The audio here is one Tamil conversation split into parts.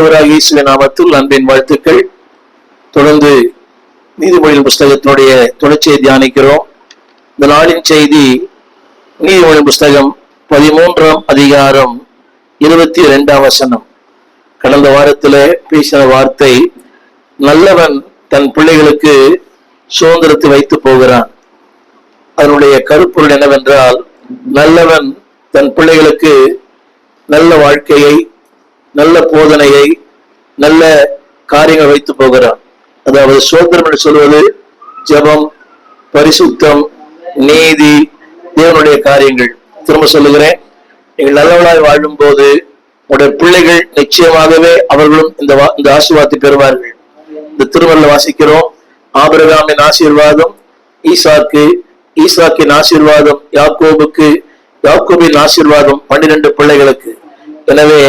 ஆண்டவராகிய இயேசுவின் நாமத்தில் அன்பின் வாழ்த்துக்கள். தொடர்ந்து நீதிமொழியின் புஸ்தகத்தினுடைய தொடர்ச்சியை தியானிக்கிறோம். இந்த நாளின் செய்தி நீதிமொழியின் புஸ்தகம் 13ஆம் அதிகாரம் 22ஆம் வசனம். கடந்த வாரத்திலே பேசின வார்த்தை, நல்லவன் தன் பிள்ளைகளுக்கு சுதந்திரத்தை வைத்து போகிறான். அதனுடைய கருப்பொருள் என்னவென்றால், நல்லவன் தன் பிள்ளைகளுக்கு நல்ல வாழ்க்கையை, நல்ல போதனையை, நல்ல காரியங்கள் வைத்து போகிறான். அதாவது சுதந்திரம் என்று சொல்வது ஜெபம், பரிசுத்தம், நீதி, தேவனுடைய காரியங்கள். திரும்ப சொல்லுகிறேன், நீங்கள் நல்லவளாய் வாழும் போது உங்களுடைய பிள்ளைகள் நிச்சயமாகவே அவர்களும் இந்த ஆசீர்வாதத்தை பெறுவார்கள். இந்த திருமறையில் வாசிக்கிறோம், ஆபிரகாமின் ஆசீர்வாதம் ஈசாக்கு, ஈசாக்கின் ஆசீர்வாதம் யாக்கோபுக்கு, யாக்கோபின் ஆசீர்வாதம் 12 பிள்ளைகளுக்கு. எனவே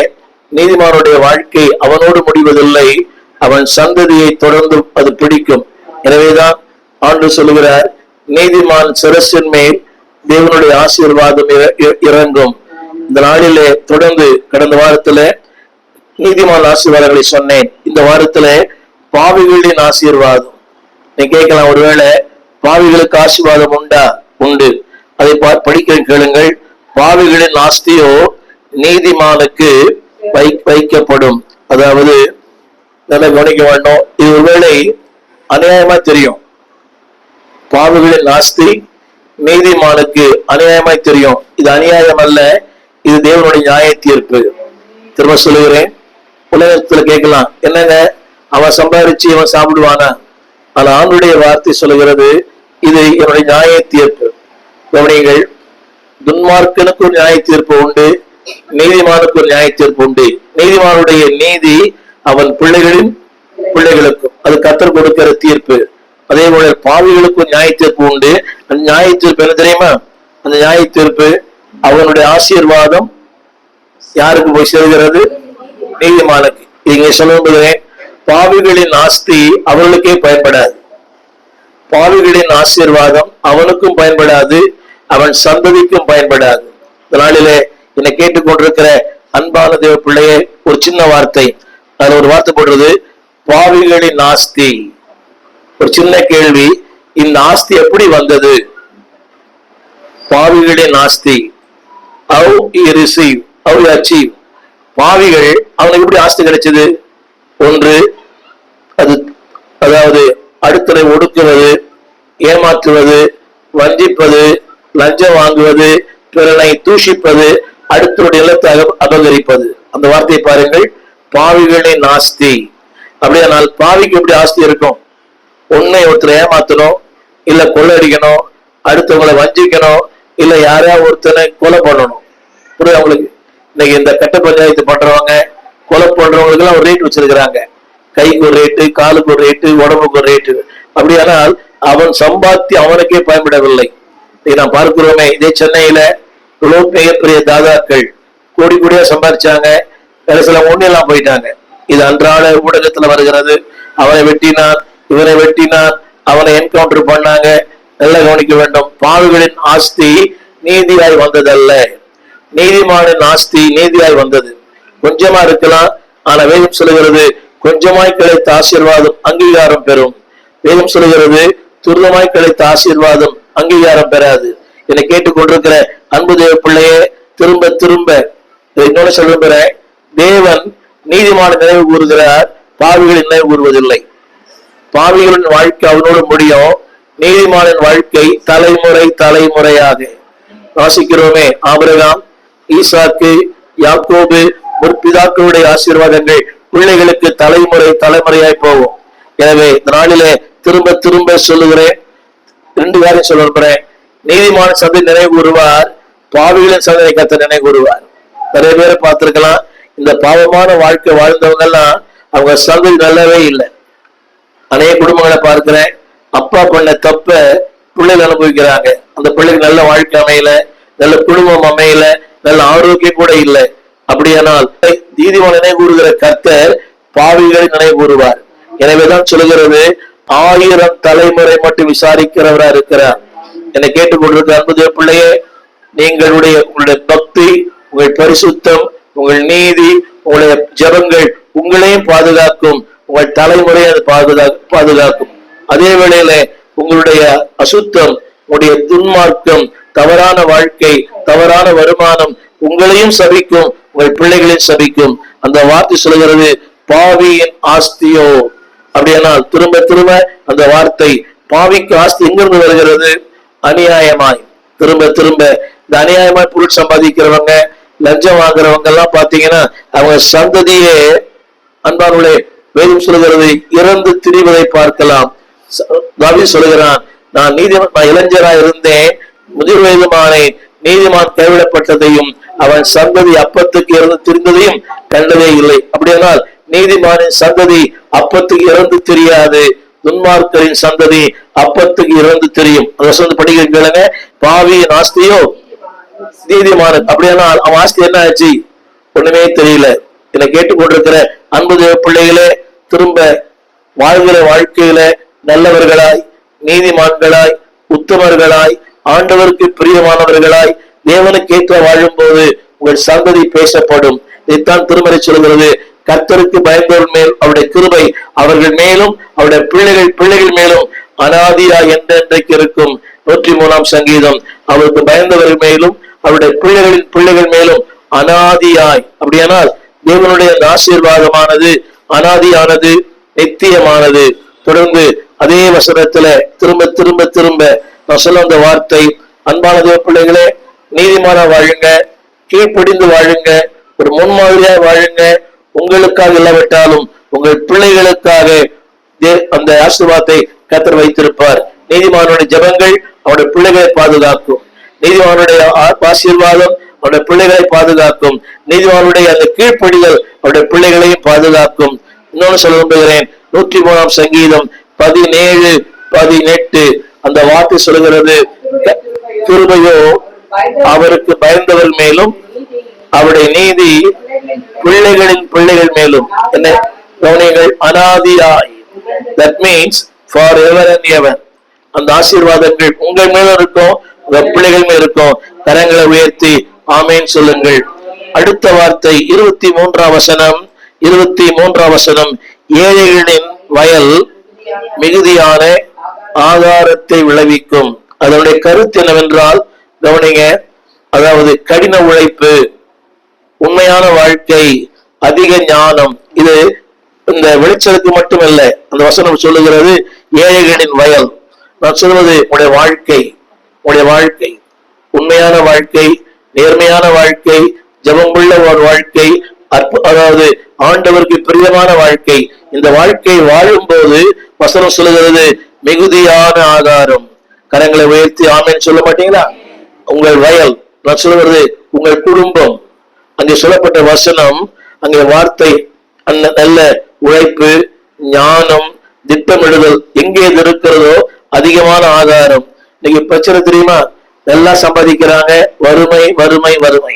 நீதிமானுடைய வாழ்க்கை அவனோடு முடிவதில்லை, அவன் சந்ததியை தொடர்ந்து அது பிடிக்கும். எனவேதான் ஆண்டவர் சொல்லுகிறார், நீதிமான் சிரசின் மேல் தேவனுடைய ஆசீர்வாதம் இறங்கும். இந்த நாளிலே தொடர்ந்து கடந்த வாரத்துல நீதிமான் ஆசீர்வாதங்களை சொன்னேன். இந்த வாரத்துல பாவிகளின் ஆசீர்வாதம். நீ கேட்கலாம், ஒருவேளை பாவிகளுக்கு ஆசீர்வாதம் உண்டா? உண்டு. அதை படிக்க கேளுங்கள். பாவிகளின் ஆஸ்தியோ நீதிமானுக்கு வைக்கப்படும். அதாவது நல்லா கவனிக்க வேண்டும். இது ஒருவேளை அநியாயமா தெரியும். பாவிகளின் ஆஸ்தி நீதிமானுக்கு அநியாயமாய் தெரியும். இது அநியாயம் அல்ல, இது தேவனுடைய நியாய தீர்ப்பு. திரும்ப சொல்லுகிறேன், உலகத்துல கேட்கலாம், என்னங்க அவன் சம்பாதிச்சு அவன் சாப்பிடுவானா? ஆனா ஆண்டுடைய வார்த்தை சொல்லுகிறது, இது என்னுடைய நியாய தீர்ப்பு. கவனிங்கள், துன்மார்க்கனுக்கு ஒரு நியாய தீர்ப்பு உண்டு, நீதிமானுக்கு ஒரு நியாய தீர்ப்பு உண்டு. நீதிமானுடைய நீதி அவன் பிள்ளைகளின் பிள்ளைகளுக்கும், அது கர்த்தர் கொடுக்கிற தீர்ப்பு. அதே போல பாவிகளுக்கும் நியாய தீர்ப்பு உண்டு. அந்த நியாய தீர்ப்பு என்ன தெரியுமா? அந்த நியாய தீர்ப்பு அவனுடைய ஆசீர்வாதம் யாருக்கு போய் சேர்கிறது? நீதிமானுக்கு. இங்க சொல்லும்போது, பாவிகளின் ஆஸ்தி அவர்களுக்கே பயன்படாது, பாவிகளின் ஆசீர்வாதம் அவனுக்கும் பயன்படாது, அவன் சந்ததிக்கும் பயன்படாது. நாளிலே என்னை கேட்டுக்கொண்டிருக்கிற அன்பான தேவ பிள்ளையே, ஒரு சின்ன வார்த்தை, அதுல ஒரு வார்த்தை போடுறது, பாவிகளின் ஆஸ்தி. ஒரு சின்ன கேள்வி, இந்த ஆஸ்தி எப்படி வந்தது? பாவிகளின் ஆஸ்தி, how he receive, how he achieve. பாவிகள் அவனுக்கு எப்படி ஆஸ்தி கிடைச்சது? ஒன்று, அதாவது அடுத்தரை ஒடுக்குவது, ஏமாற்றுவது, வஞ்சிப்பது, லஞ்சம் வாங்குவது, பிறனை தூஷிப்பது, அடுத்தருடைய நிலத்தை அபகரிப்பது. அந்த வார்த்தையை பாருங்கள், பாவிகளின் ஆஸ்தி. அப்படியானால் பாவிக்கு எப்படி ஆஸ்தி இருக்கும்? ஒன்னை ஒருத்தரை ஏமாத்தணும், இல்ல கொள்ளடிக்கணும், அடுத்தவங்களை வஞ்சிக்கணும், இல்ல யாரையாவது ஒருத்தனை கொலை பண்ணணும். புரியுது அவங்களுக்கு? இன்னைக்கு இந்த கட்ட பஞ்சாயத்து பண்றவங்க, கொலை பண்றவங்களுக்கு எல்லாம் ஒரு ரேட் வச்சிருக்கிறாங்க. கைக்கு ஒரு ரேட்டு, காலுக்கு ஒரு ரேட்டு, உடம்புக்கு ஒரு ரேட்டு. அப்படியானால் அவன் சம்பாத்தி அவனுக்கே பயன்படவில்லை. நான் பார்க்கிறோமே, இதே சென்னையில இவ்வளவு மிகப்பெரிய தாதாக்கள் கோடி கோடியா சம்பாதிச்சாங்க, சில ஒண்ணெல்லாம் போயிட்டாங்க. இது அன்றாட ஊடகத்துல வருகிறது. அவனை வெட்டினான், இவனை வெட்டினான், அவனை என்கவுண்டர் பண்ணாங்க. நல்லா கவனிக்க வேண்டும், பாவிகளின் ஆஸ்தி நீதியாய் வந்ததல்ல, நீதிமானின் ஆஸ்தி நீதியாய் வந்தது. கொஞ்சமா இருக்கலாம், ஆனா வேதம் சொல்லுகிறது, கொஞ்சமாய் கிடைத்த ஆசீர்வாதம் அங்கீகாரம் பெறும். வேதம் சொல்லுகிறது, துரிதமாய் கிடைத்த ஆசீர்வாதம் அங்கீகாரம் பெறாது. என்னை கேட்டுக்கொண்டிருக்கிற அன்பு தேவ பிள்ளையே, திரும்ப திரும்ப இன்னொன்னு சொல்லுகிறேன், தேவன் நீதிமான நினைவு கூறுகிறார், பாவிகளின் நினைவு கூறுவதில்லை. பாவிகளின் வாழ்க்கை அவனோடு முடியும், நீதிமானின் வாழ்க்கை தலைமுறை தலைமுறையாக. வாசிக்கிறோமே, ஆபிரகாம், ஈசாக்கு, யாக்கோபு, முற்பிதாக்களுடைய ஆசீர்வாதங்கள் பிள்ளைகளுக்கு தலைமுறை தலைமுறையாய் போகும். எனவே இந்த நாளிலே திரும்ப திரும்ப சொல்லுகிறேன், 2 காரியம் சொல்ல விரும்புகிறேன். நீதிமான சந்தை நினைவு கூறுவார், பாவிகளின் சந்தை கர்த்தர் நினைவு கூறுவார். நிறைய பேரை பார்த்திருக்கலாம், இந்த பாவமான வாழ்க்கை வாழ்ந்தவங்க எல்லாம் அவங்க சந்தை நல்லவே இல்லை. அநேக குடும்பங்களை பார்க்கிறேன், அப்பா பண்ண தப்ப பிள்ளைகள் அனுபவிக்கிறாங்க. அந்த பிள்ளைக்கு நல்ல வாழ்க்கை அமையல, நல்ல குடும்பம் அமையல, நல்ல ஆரோக்கியம் கூட இல்லை. அப்படியானால் நீதிமான நினைவு கூறுகிற கர்த்தர் பாவிகளை நினைவு கூறுவார். எனவேதான் சொல்லுகிறது, 1000 தலைமுறை மட்டும் விசாரிக்கிறவரா இருக்கிறார். என்னை கேட்டுக்கொண்டிருக்கிற அன்பு தேவ பிள்ளையே, உங்களுடைய பக்தி, உங்கள் பரிசுத்தம், உங்கள் நீதி, உங்களுடைய ஜெபங்கள் உங்களையும் பாதுகாக்கும், உங்கள் தலைமுறையை அது பாதுகாக்கும். அதே வேளையில உங்களுடைய அசுத்தம், உங்களுடைய துன்மார்க்கம், தவறான வாழ்க்கை, தவறான வருமானம் உங்களையும் சபிக்கும், உங்கள் பிள்ளைகளையும் சபிக்கும். அந்த வார்த்தை சொல்கிறது பாவியின் ஆஸ்தியோ. அப்படியானால் திரும்ப திரும்ப அந்த வார்த்தை, பாவிக்கு ஆஸ்தி எங்கிருந்து வருகிறது? அநியாயமாய். திரும்ப திரும்ப இந்த அநியாயமாய் பொருள் சம்பாதிக்கிறவங்க, லஞ்சம் வாங்குறவங்க எல்லாம் பாத்தீங்கன்னா அவங்க சந்ததியே அன்பானுடைய வேதம் சொல்கிறது இறந்து திரிவதை பார்க்கலாம். தாவீது சொல்லுகிறான், நான் இளைஞராய் இருந்தேன், முதிர் வயதுமானேன், நீதிமான் கைவிடப்பட்டதையும் அவன் சந்ததி அப்பத்துக்கு இறந்து திரிந்ததையும் கண்டதே இல்லை. அப்படியானால் நீதிமானின் சந்ததி அப்பத்துக்கு இறந்து தெரியாது, துன்மார்க்கரின் சந்ததி அப்பத்துக்கு இறந்து தெரியும். அதை படிக்கிறீங்க, பாவியின் ஆஸ்தியோ நீதிமான. அப்படியானால் அவன் ஆஸ்தி என்ன ஆச்சு? ஒண்ணுமே தெரியல. என்னை கேட்டுக்கொண்டிருக்கிற அன்பு தேவ பிள்ளைகளே, திரும்ப வாழ்கிற வாழ்க்கையில நல்லவர்களாய், நீதிமான்களாய், உத்தமர்களாய், ஆண்டவருக்கு பிரியமானவர்களாய், தேவனுக்கு ஏற்ற வாழும் போது உங்கள் சந்ததி பேசப்படும். இதைத்தான் திருமறை சொல்கிறது, கர்த்தருக்கு பயந்தவர்கள் மேல் அவருடைய கிருபை அவர்கள் மேலும் அவருடைய பிள்ளைகள் மேலும் அனாதியா என்றென்றைக்கு இருக்கும். 103ஆம் சங்கீதம். அவருக்கு பயந்தவர்கள் மேலும் அவருடைய பிள்ளைகள் மேலும் அனாதியாய். அப்படியானால் தேவனுடைய ஆசீர்வாதமானது அனாதியானது, நித்தியமானது. தொடர்ந்து அதே வசனத்துல திரும்ப திரும்ப திரும்ப நான் சொல்ல அந்த வார்த்தை, அன்பான தேவ பிள்ளைகளே, நீதிமான வாழுங்க, கீழ்ப்படிந்து வாழுங்க, ஒரு முன்மாதிரியா வாழுங்க. உங்களுக்காக இல்லாவிட்டாலும் உங்கள் பிள்ளைகளுக்காக அந்த ஆசீர்வாதத்தை கர்த்தர் வைத்திருப்பார். நீதிமானுடைய ஜெபங்கள் அவருடைய பிள்ளைகளை பாதுகாக்கும். நீதிமானுடைய ஆசீர்வாதம் அவருடைய பிள்ளைகளை பாதுகாக்கும். நீதிமானுடைய அந்த கீழ்ப்படிதல் அவருடைய பிள்ளைகளையும் பாதுகாக்கும். இன்னொன்னு சொல்ல விரும்புகிறேன், 103ஆம் சங்கீதம் 17, 18 அந்த வார்த்தை சொல்கிறது, கிருபையோ அவருக்கு பயந்தவர் மேலும் அவருடைய நீதி பிள்ளைகள் மேலும். என்ன கவனியங்கள்? அனாதியாய். That means forever and ever. அந்த ஆசீர்வாதங்கள் உங்கள் மேலும் இருக்கும், உங்க பிள்ளைகள் மேலும் இருக்கும். கரங்களை உயர்த்தி ஆமேன் சொல்லுங்கள். அடுத்த வார்த்தை 23ஆம் வசனம். 23ஆம் வசனம், ஏழைகளின் வயல் மிகுதியான ஆகாரத்தை விளைவிக்கும். அதனுடைய கருத்து என்னவென்றால், கவனிங்க, அதாவது கடின உழைப்பு, உண்மையான வாழ்க்கை, அதிக ஞானம். இது இந்த வெளிச்சலுக்கு மட்டுமல்ல. அந்த வசனம் சொல்லுகிறது ஏழைகளின் வயல். நான் சொல்வது உங்களுடைய வாழ்க்கை, உண்மையான வாழ்க்கை, நேர்மையான வாழ்க்கை, ஜெபமுள்ள ஒரு வாழ்க்கை, அதாவது ஆண்டவருக்கு பிரியமான வாழ்க்கை. இந்த வாழ்க்கை வாழும் போது வசனம் சொல்லுகிறது மிகுதியான ஆகாரம். கரங்களை உயர்த்தி ஆமேன் சொல்ல மாட்டீங்களா? உங்கள் வயல், நான் சொல்லுவது உங்கள் குடும்பம். அங்கே சொல்லப்பட்ட வசனம், அங்கே வார்த்தை, நல்ல உழைப்பு, ஞானம், திட்டமிடுதல் எங்கே இருக்கிறதோ அதிகமான ஆகாரம். இன்னைக்கு பிரச்சனை தெரியுமா? எல்லாம் சம்பாதிக்கிறாங்க, வறுமை வறுமை வறுமை.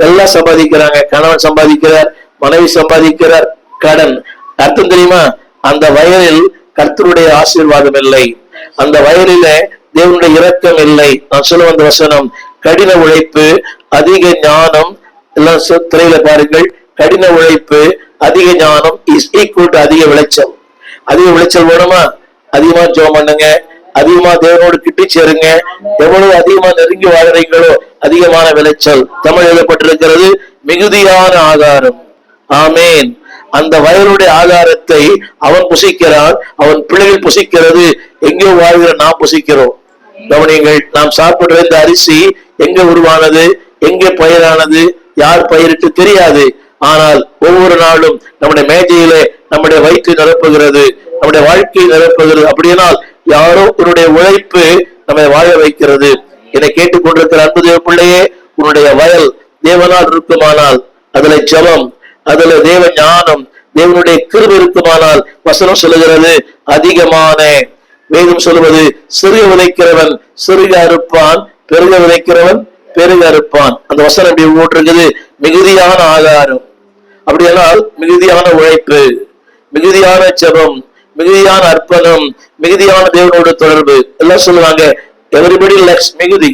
எல்லாம் சம்பாதிக்கிறாங்க, கணவன் சம்பாதிக்கிறார், மனைவி சம்பாதிக்கிறார், கடன். அர்த்தம் தெரியுமா? அந்த வயலில் கர்த்தருடைய ஆசீர்வாதம் இல்லை, அந்த வயலில தேவனுடைய இரக்கம் இல்லை. நான் சொல்ல வந்த வசனம், கடின உழைப்பு, அதிக ஞானம். எல்லாம் திரையில பாருங்கள், கடின உழைப்பு, அதிக ஞானம் இஸ் ஈக்குவல் டு அதிக விளைச்சல். அதிக விளைச்சல் வேணுமா? அதிகமா ஜெபம் பண்ணுங்க, அதிகமா தேவனோடு கிட்டி சேருங்க. எவ்வளவு அதிகமா நெருங்கி வாழ்றீங்களோ அதிகமான விளைச்சல். தமிழ் எழுதப்பட்டிருக்கிறது மிகுதியான ஆகாரம். ஆமேன். அந்த வயலுடைய ஆகாரத்தை அவன் புசிக்கிறான், அவன் பிள்ளைகள் புசிக்கிறது. எங்கேயோ வாழ்கிற நாம் புசிக்கிறோம். கவனிங்கள், நாம் சாப்பிடுற இந்த அரிசி எங்க உருவானது, எங்கே பயிரானது, யார் பயிரிட்டு தெரியாது. ஆனால் ஒவ்வொரு நாளும் நம்முடைய மேஜையிலே நம்முடைய வயிற்றை நிரப்புகிறது, நம்முடைய வாழ்க்கையை நிரப்புகிறது. அப்படியானால் யாரோ உன்னுடைய உழைப்பு நம்மை வாழ வைக்கிறது. என்னை கேட்டுக்கொண்டிருக்கிற அன்பு தேவ பிள்ளையே, உன்னுடைய வயல் தேவனால் இருக்குமானால் அதுல ஜெபம், அதுல தேவ ஞானம், தேவனுடைய கிருபை இருக்குமானால் வசனம் சொல்லுகிறது அதிகமான. வேதம் சொல்லுவது சிறுக விதைக்கிறவன் சிறுக அறுப்பான், பெருக விதைக்கிறவன் பெருக அறுப்பான். அந்த வசனம் எப்படி போட்டிருக்குது? மிகுதியான ஆகாரம். அப்படியானால் மிகுதியான உழைப்பு, மிகுதியான ஜெபம், மிகுதியான அர்ப்பணம், மிகுதியான தேவனோட தொடர்பு. எல்லாம் சொல்லுவாங்க எவரிபடி லைக்ஸ் மிகுதி.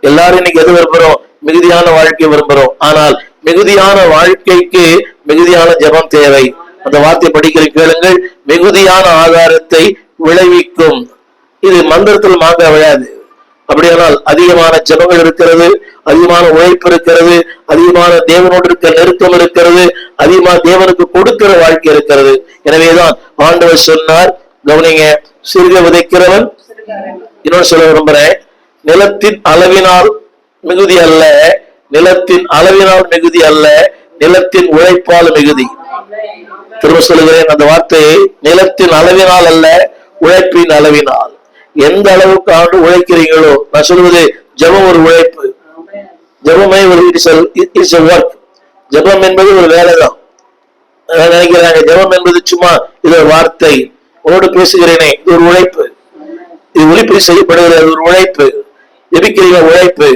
எல்லாரும் இன்னைக்கு எது விரும்புறோம்? மிகுதியான வாழ்க்கை விரும்புறோம். ஆனால் மிகுதியான வாழ்க்கைக்கு மிகுதியான ஜெபம் தேவை. அந்த வார்த்தை படிக்கிற கேளுங்கள். மிகுதியான ஆகாரத்தை விளைவிக்கும். இது மந்திரத்தில் மாங்க விளையாது. அப்படியானால் அதிகமான ஜெபங்கள் இருக்கிறது, அதிகமான உழைப்பு இருக்கிறது, அதிகமான தேவனோடு இருக்க நெருக்கம் இருக்கிறது, அதிகமான தேவனுக்கு கொடுக்கிற வாழ்க்கை இருக்கிறது. எனவேதான் ஆண்டவர் சொன்னார், கவனிங்க, சிறுக விதைக்கிறவன், இன்னொன்று சொல்ல விரும்புறேன், நிலத்தின் அளவினால் மிகுதி அல்ல, நிலத்தின் அளவினால் மிகுதி அல்ல, நிலத்தின் உழைப்பால் மிகுதி. திரும்ப சொல்லுகிறேன் அந்த வார்த்தையை, நிலத்தின் அளவினால் அல்ல, உழைப்பின் அளவினால். எந்த அளவுக்கு ஆண்டு உழைக்கிறீங்களோ, நான் சொல்வது ஜெபம் ஒரு உழைப்பு. ஜெபமே ஒரு ஒர்க். ஜெபம் என்பது ஒரு வேலைதான். நினைக்கிறாங்க ஜெபம் என்பது சும்மா இது ஒரு வார்த்தை, உன்னோடு பேசுகிறேனே, இது ஒரு உழைப்பு. இது ஒளிப்பதி செய்யப்படுகிறது, ஒரு உழைப்பு. ஜெபிக்கிறீங்க உழைப்பு,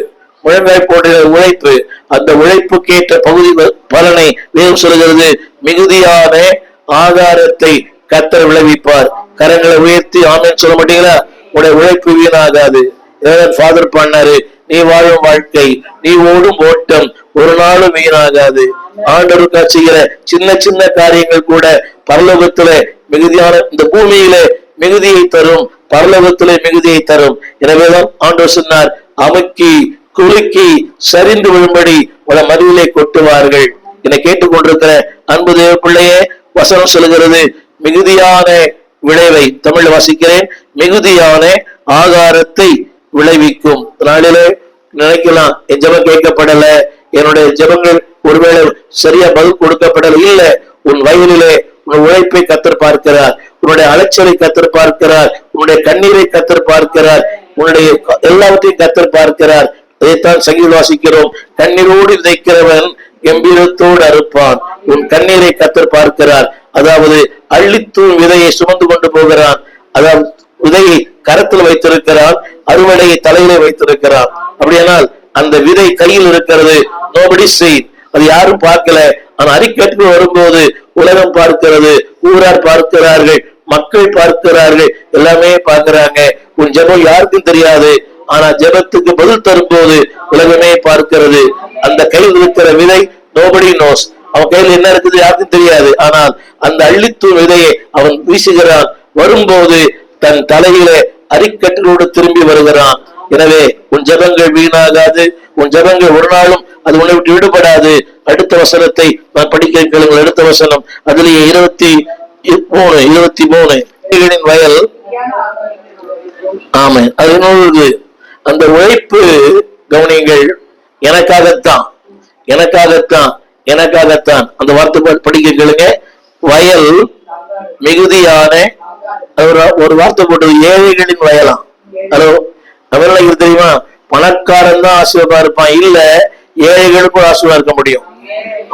முழங்காய் போடுகிற உழைப்பு. அந்த உழைப்புக்கேற்ற பகுதி பலனை வேதம் சொல்கிறது, மிகுதியான ஆகாரத்தை கர்த்தர் விளைவிப்பார். கரங்களை உயர்த்தி ஆமென் சொல்ல மாட்டீங்களா? உடைய உழைப்பு வீணாகாது. ஃபாதர் பண்ணாரு, நீ வாழும் வாழ்க்கை, நீ ஓடும் ஓட்டம் ஒரு நாளும் வீணாகாது. ஆண்டவருக்கா செய்கிற சின்ன சின்ன காரியங்கள் கூட பரலோகத்திலே மிகுதியான, இந்த பூமியிலே மிகுதியை தரும், பரலோகத்திலே மிகுதியை தரும். எனவேதான் ஆண்டவர் சொன்னார், அமுக்கி குலுக்கி சரிந்து விழும்படி உட மதுவிலே கொட்டுவார்கள். என்னை கேட்டுக்கொண்டிருக்கிற அன்பு தேவ பிள்ளையே, வசனம் சொல்லுகிறது மிகுதியான விளைவை. தமிழ் வாசிக்கிறேன், மிகுதியான ஆகாரத்தை விளைவிக்கும். நாளிலே நினைக்கலாம், என் ஜெபம் கேட்கப்படல, என்னுடைய ஜெபங்கள் ஒருவேளை சரியா பதில் கொடுக்கப்படல. இல்ல, உன் வயலிலே உன் உழைப்பை கர்த்தர் பார்க்கிறார், உன்னுடைய அலைச்சலை கர்த்தர் பார்க்கிறார், உன்னுடைய கண்ணீரை கர்த்தர் பார்க்கிறார், உன்னுடைய எல்லாவற்றையும் கர்த்தர் பார்க்கிறார். அதைத்தான் சங்கீதம் வாசிக்கிறோம், கண்ணீரோடு விதைக்கிறவன் கம்பீரத்தோடு அறுப்பான். உன் கண்ணீரை கர்த்தர் பார்க்கிறார். அதாவது அள்ளித்தூள் விதையை சுமந்து கொண்டு போகிறான். அதாவது விதையை கரத்தில் வைத்திருக்கிறான், அறுவடையை தலையிலே வைத்திருக்கிறான். அப்படியானால் அந்த விதை கையில் இருக்கிறது, நோபடி செய், அது யாரும் பார்க்கல. ஆனா அறிக்கட்டு வரும்போது உலகம் பார்க்கிறது, ஊரார் பார்க்கிறார்கள், மக்கள் பார்க்கிறார்கள், எல்லாமே பார்க்கிறாங்க. உன் ஜெபம் யாருக்கும் தெரியாது, ஆனா ஜெபத்துக்கு பதில் தரும்போது உலகமே பார்க்கிறது. அந்த கையில் இருக்கிற விதை நோபடி நோஸ், அவன் கையில் என்ன இருக்குது யாருக்கும் தெரியாது. ஆனால் அந்த அள்ளித்தூள் விதையை அவன் வீசுகிறான். வரும்போது தன் தலையிலே அரிக்கட்டோடு திரும்பி வருகிறான். எனவே உன் ஜெபங்கள் வீணாகாது, உன் ஜெபங்கள் ஒரு நாளும் அது உன்னை விட்டு விடுபடாது. அடுத்த வசனத்தை நான் படிக்க கேளுங்கள். அடுத்த வசனம் அதிலேயே 23 வயல். ஆமா, அது அந்த உழைப்பு கவனிங்கள், எனக்காகத்தான் எனக்காகத்தான் எனக்காகத்தான். அந்த வார்த்தை படிக்க கேளுங்க. வயல் மிகுதியான, ஒரு வார்த்தை போட்டது, ஏழைகளின் வயலாம். ஹலோ, தமிழ்ல தெரியுமா? பணக்காரன் தான் ஆசீர்வாதம் இருப்பான், இல்ல ஏழைகளுக்கும் ஆசீர்வாதம் இருக்க முடியும்.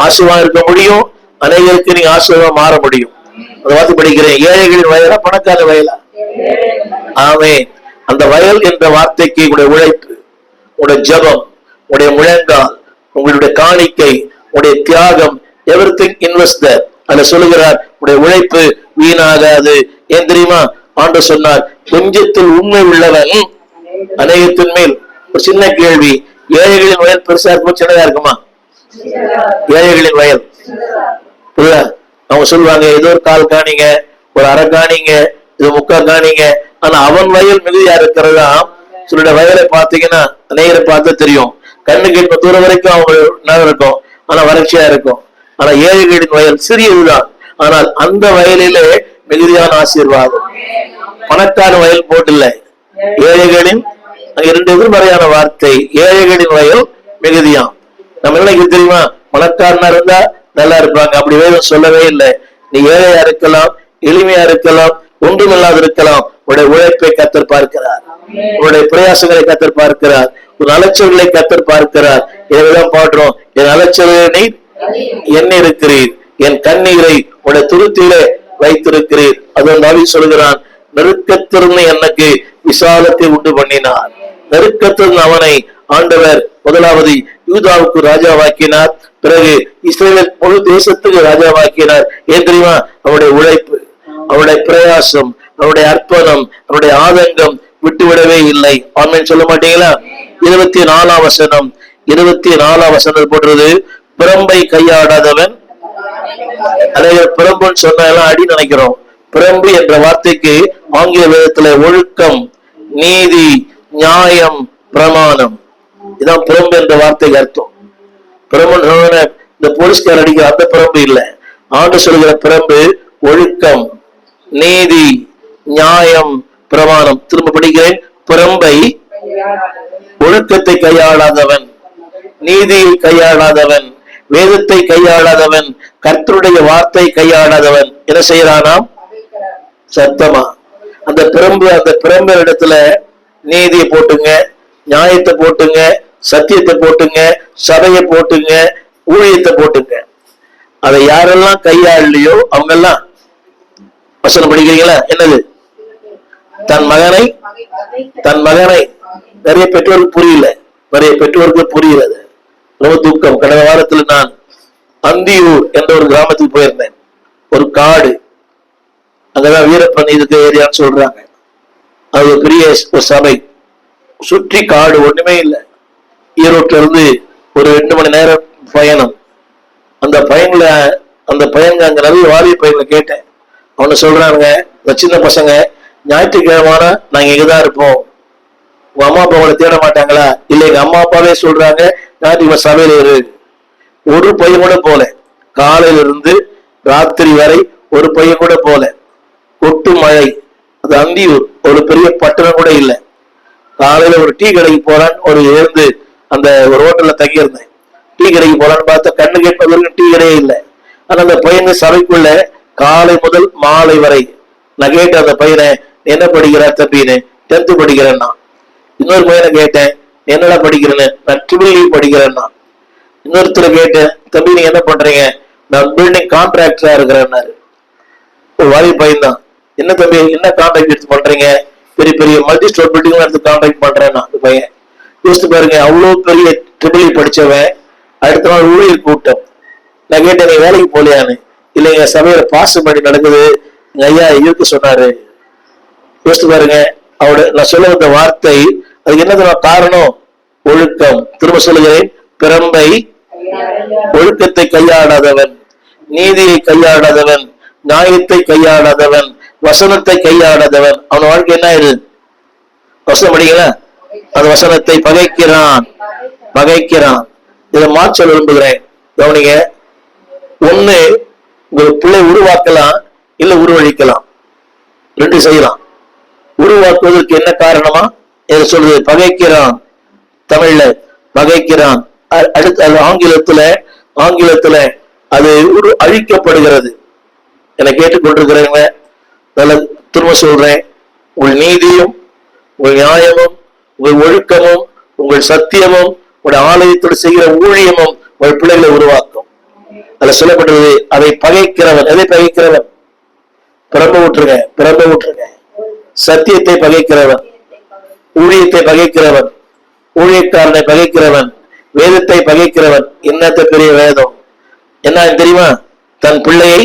ஆசீர்வாதம் இருக்க முடியும், அனைவருக்கு நீங்க ஆசீர்வாதம் மாற முடியும். அந்த வார்த்தை படிக்கிறேன், ஏழைகளின் வயலா பணக்கார வயலா? ஆமே. அந்த வயல் என்ற வார்த்தைக்கு உங்களுடைய உழைப்பு, உங்களுடைய ஜெபம், உங்களுடைய முழங்கால், உங்களுடைய காணிக்கை, உங்களுடைய தியாகம், எவ்ரிதிங் இன்வெஸ்ட் தேர். அதுல சொல்லுகிறார், உங்களுடைய உழைப்பு வீணாகாது. ஏன் தெரியுமா? ஆண்டவர் சொன்னார், கொஞ்சத்தில் உண்மை உள்ளவன் அநேகத்தின் மேல். ஒரு சின்ன கேள்வி, ஏழைகளின் வயல் பெருசா இருக்கும் சின்னதா இருக்குமா? ஏழைகளின் வயல் அவங்க சொல்லுவாங்க, ஏதோ ஒரு கால் காணிங்க, ஒரு அரை காணிங்க, இது முக்கா காணிங்க. ஆனா அவன் வயல் மிகுதியா இருக்கிறதா? சொல்லுடைய வயலை பார்த்தீங்கன்னா அநேகரை பார்த்தா தெரியும், கண்ணுக்கு இப்ப தூரம் வரைக்கும் அவங்க நேரம் இருக்கும், ஆனா வறட்சியா இருக்கும். ஆனா ஏழைகளின் வயல் சிறியதுதான், ஆனால் அந்த வயலிலே மிகுதியான ஆசீர்வாதம். பணக்கார வயல் போட்டில்ல, ஏழைகளின், இரண்டு எதிர்மறையான வார்த்தை, ஏழைகளின் வயல் மிகுதியாம். நம்ம என்ன தெரியுமா? பணக்காரனா இருந்தா நல்லா இருப்பாங்க, அப்படி வேதம் சொல்லவே இல்லை. நீ ஏழையா இருக்கலாம், எளிமையா இருக்கலாம், ஒன்றுமில்லாது இருக்கலாம், உன்னுடைய உழைப்பை கர்த்தர் பார்க்கிறார், உன்னுடைய பிரயாசங்களை கர்த்தர் பார்க்கிறார், உன் அலைச்சல்களை கர்த்தர் பார்க்கிறார். இதைதான் பாடுறோம், என் அலைச்சலை என்ன இருக்கிறீர், என் கண்ணீரை உன்னுடைய துருத்திலே வைத்திருக்கிறீர். அது நபி சொல்கிறான், நெருக்கத்திலிருந்து எனக்கு விசாலத்தை உண்டு பண்ணினார். நெருக்கத்திலிருந்து அவனை ஆண்டவர் முதலாவது யூதாவுக்கு ராஜாவாக்கினார், பிறகு இஸ்ரேல் முழு தேசத்துக்கு ராஜாவாக்கினார். ஏன் தெரியுமா? அவருடைய உழைப்பு, அவருடைய பிரயாசம், அவருடைய அர்ப்பணம், அவருடைய ஆதங்கம் விட்டுவிடவே இல்லை. ஆமென் சொல்ல மாட்டீங்களா? 24ஆம் வசனம், 24ஆம் வசனம் போடுறது, பிரம்பை கையாடாதவன் அதாவது பிரம்புன்னு சொன்னாலும் அடி நினைக்கிறோம். பிரம்பு என்ற வார்த்தைக்கு ஆங்கில வேதத்துல ஒழுக்கம், நீதி, நியாயம், பிரமாணம், இதான் பிரம்பு என்ற வார்த்தைக்கு அர்த்தம். பிரம்பு இந்த போலீஸ்கார் அடிக்கிற அந்த பிரம்பு இல்ல. ஆண்டு சொல்கிற பிரம்பு ஒழுக்கம், நீதி, நியாயம், பிரமாணம். திரும்ப படிக்கிறேன். பிரம்பை ஒழுக்கத்தை கையாளாதவன், நீதியை கையாளாதவன், வேதத்தை கையாளாதவன், கர்த்தருடைய வார்த்தை கையாளாதவன் என்ன செய்யறானாம்? சத்தமா அந்த பிரம்பு இடத்துல நீதியை போட்டுங்க, நியாயத்தை போட்டுங்க, சத்தியத்தை போட்டுங்க, சபையை போட்டுங்க, ஊழியத்தை போட்டுங்க. அதை யாரெல்லாம் கையாளலையோ அவங்க எல்லாம் வசனம் படிக்கிறீங்களா? என்னது? தன் மகனை நிறைய பெற்றோருக்கு புரியல, நிறைய பெற்றோருக்கு புரிகிறது. ரொம்ப துக்கம். கடந்த வாரத்தில் நான் அந்தியூர் என்ற ஒரு கிராமத்துக்கு போயிருந்தேன். ஒரு காடு, அங்கதான் வீரப்பன் இதுக்கு ஏரியான்னு சொல்றாங்க. அது ஒரு பெரிய ஒரு சபை, சுற்றி காடு, ஒண்ணுமே இல்லை. ஈரோட்ல இருந்து ஒரு 2 மணி நேரம் பயணம். அந்த பையன்க அங்க நிறைய வாலிப பையன்ல கேட்டேன். அவனு சொல்றானுங்க, இந்த சின்ன பசங்க ஞாயிற்றுக்கிழமான நாங்க இங்கதான் இருப்போம், உங்க அம்மா அப்பா அவங்களை தேட மாட்டாங்களா? இல்ல, எங்க அம்மா அப்பாவே சொல்றாங்க ஞாயிற்றுக்கிழமை சபையில இரு. ஒரு பையன் கூட போல, காலையில இருந்து ராத்திரி வரை ஒரு பையன் கூட போல. கொட்டு மழை. அது அந்தியூர், ஒரு பெரிய பட்டணம் கூட இல்லை. காலையில ஒரு டீ கடைக்கு போறான்னு ஒரு எழுந்து அந்த ஒரு ஹோட்டல்ல தங்கி இருந்தேன். டீ கடைக்கு போறான்னு பார்த்தா கண்ணு கேட்பதற்கு டீ கடையே இல்லை. ஆனா அந்த பையன் சபைக்குள்ள காலை முதல் மாலை வரை. நான் கேட்டேன் அந்த பையனை, என்ன படிக்கிறா தம்பின்னு? 10th படிக்கிறேன்னா. இன்னொரு பையனை கேட்டேன், என்னடா படிக்கிறேன்னு? நான் ட்ரிபிள் படிக்கிறேன்னா. இன்னொருத்தர் கேட்டேன், தம்பி நீங்க என்ன பண்றீங்க? நான் பில்டிங் கான்ட்ராக்டரா இருக்கிறேன்னாரு. ஒரு வாலி பையன் தான். என்ன தம்பி, என்ன கான்ட்ராக்ட் எடுத்து பண்றீங்க? பெரிய பெரிய மல்டி ஸ்டோர் பில்டிங் எடுத்து கான்ட்ராக்ட் பண்றேன்னா. அந்த பையன் யோசித்து பாருங்க, அவ்வளவு பெரிய ட்ரிபிள் படிச்சவன். அடுத்த நாள் ஊழியர் கூட்டம். நான் கேட்டேன், நீ வேலைக்கு போலியான்னு. இல்லைங்க, சபையில பாசம் பண்ணி நடக்குது, எங்க ஐயா இருக்கு சொன்னாரு. யோசித்து பாருங்க, நான் சொல்ல வந்த வார்த்தை அதுக்கு என்ன காரணம்? ஒழுக்கம். திரும்ப சொல்லுகிறேன், பிரம்பை ஒழுக்கத்தை கையாடாதவன், நீதியை கையாடாதவன், நியாயத்தை கையாடாதவன், வசனத்தை கையாடாதவன், அவன் வாழ்க்கை என்ன ஆயிரு? வசனம் படிங்களா? அந்த வசனத்தை பகைக்கிறான். இதை மாற்ற விரும்புகிறேன். கவனிங்க, ஒண்ணு உங்க பிள்ளை உருவாக்கலாம், இல்ல உருவழிக்கலாம். 2 செய்யலாம். உருவாக்குவதற்கு என்ன காரணமா? எதை சொல்றது? பகைக்கிறான். தமிழ்ல பகைக்கிறான். அடுத்து ஆங்கிலத்துல அது அழிக்கப்படுகிறது. என கேட்டுக்கொண்டிருக்கிறவங்க திரும்ப சொல்றேன், உங்கள் நீதியும், உங்கள் நியாயமும், உங்கள் ஒழுக்கமும், உங்கள் சத்தியமும், உங்களுடைய ஆலயத்தோடு செய்கிற ஊழியமும் உங்கள் பிள்ளைகளை உருவாக்கும். அதுல சொல்லப்பட்டது, அதை பகைக்கிறவன். எதை பகைக்கிறவன்? பிரம்ப விட்டுருங்க. சத்தியத்தை பகைக்கிறவன், ஊழியத்தை பகைக்கிறவன், ஊழியக்காரனை பகைக்கிறவன், வேதத்தை பகைக்கிறவன். என்னத்த பெரிய வேதம் என்ன தெரியுமா? தன் பிள்ளையை,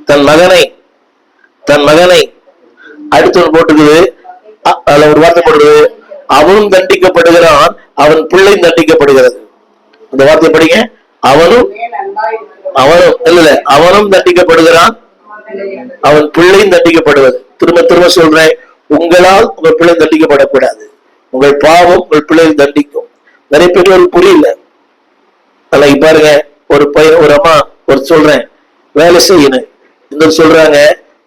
தன் மகனை அடுத்தவன் போட்டுக்குது. அதுல ஒரு வார்த்தை போடுறது, அவனும் தண்டிக்கப்படுகிறான், அவன் பிள்ளை தண்டிக்கப்படுகிறது. அந்த வார்த்தை படிங்க. அவனும் தண்டிக்கப்படுகிறான், அவன் பிள்ளையும் தண்டிக்கப்படுவது. திரும்ப சொல்றேன், உங்களால் உங்க பிள்ளை தண்டிக்கப்படக்கூடாது. உங்கள் பாவம் உங்கள் பிள்ளையை தண்டிக்கும். நிறைய பேர் புரியல. நாளைக்கு பாருங்க, ஒரு பையன், ஒரு அம்மா ஒரு சொல்றேன் வேலை செய்யணும், இன்னொரு சொல்றாங்க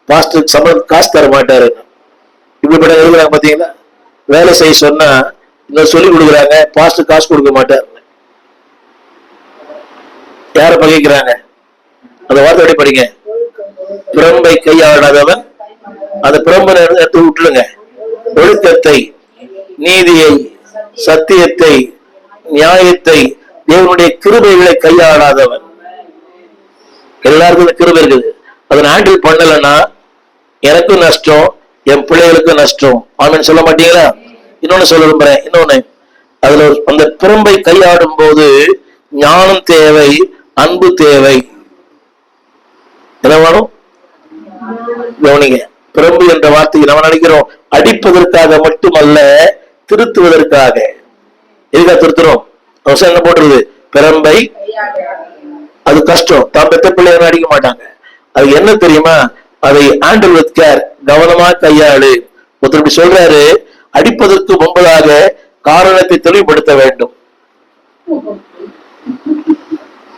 பாஸ்டர் சம்பளம் காசு தர மாட்டாரு. இப்படிப்பட்ட எழுதுறாங்க பாத்தீங்களா? வேலை செய்ய சொன்னா இன்னொரு சொல்லி கொடுக்குறாங்க, பாஸ்டர் காசு கொடுக்க மாட்டாரு. யார பகைக்கிறாங்க? அந்த வார்த்தை படிங்க. பிரம்பை கையாடாதவன், அந்த பிரம்பை எடுத்து விட்டுருங்க. ஒழுக்கத்தை, நீதியை, சத்தியத்தை, நியாயத்தை, தேவனுடைய கிருபைகளை கையாடாதவன். எல்லாருக்கும் கிருபை இருக்குது. அதை ஹேண்டில் பண்ணலன்னா எனக்கும் நஷ்டம், என் பிள்ளைகளுக்கும் நஷ்டம். ஆமென் சொல்ல மாட்டீங்களா? இன்னொன்னு சொல்ல விரும்புறேன். இன்னொன்னு, அதுல அந்த பிரம்பை கையாடும் போது ஞானம் தேவை, அன்பு தேவை. என்ன வேணும்? கவனிங்க. பிரம்பு என்ற வார்த்தையை நம்ம நினைக்கிறோம் அடிப்பதற்காக மட்டுமல்ல, திருத்துவதற்காக. எதுக்காக திருத்துறோம்? அவசரம் என்ன போடுறது? பிரம்பை அது கஷ்டம். தான் பெத்த பிள்ளைய அடிக்க மாட்டாங்க. அது என்ன தெரியுமா? அதை ஹேண்டில் வித் கேர், கவனமா கையாளு. ஒருத்தர் சொல்றாரு, அடிப்பதற்கு முன்பதாக காரணத்தை தெளிவுபடுத்த வேண்டும்.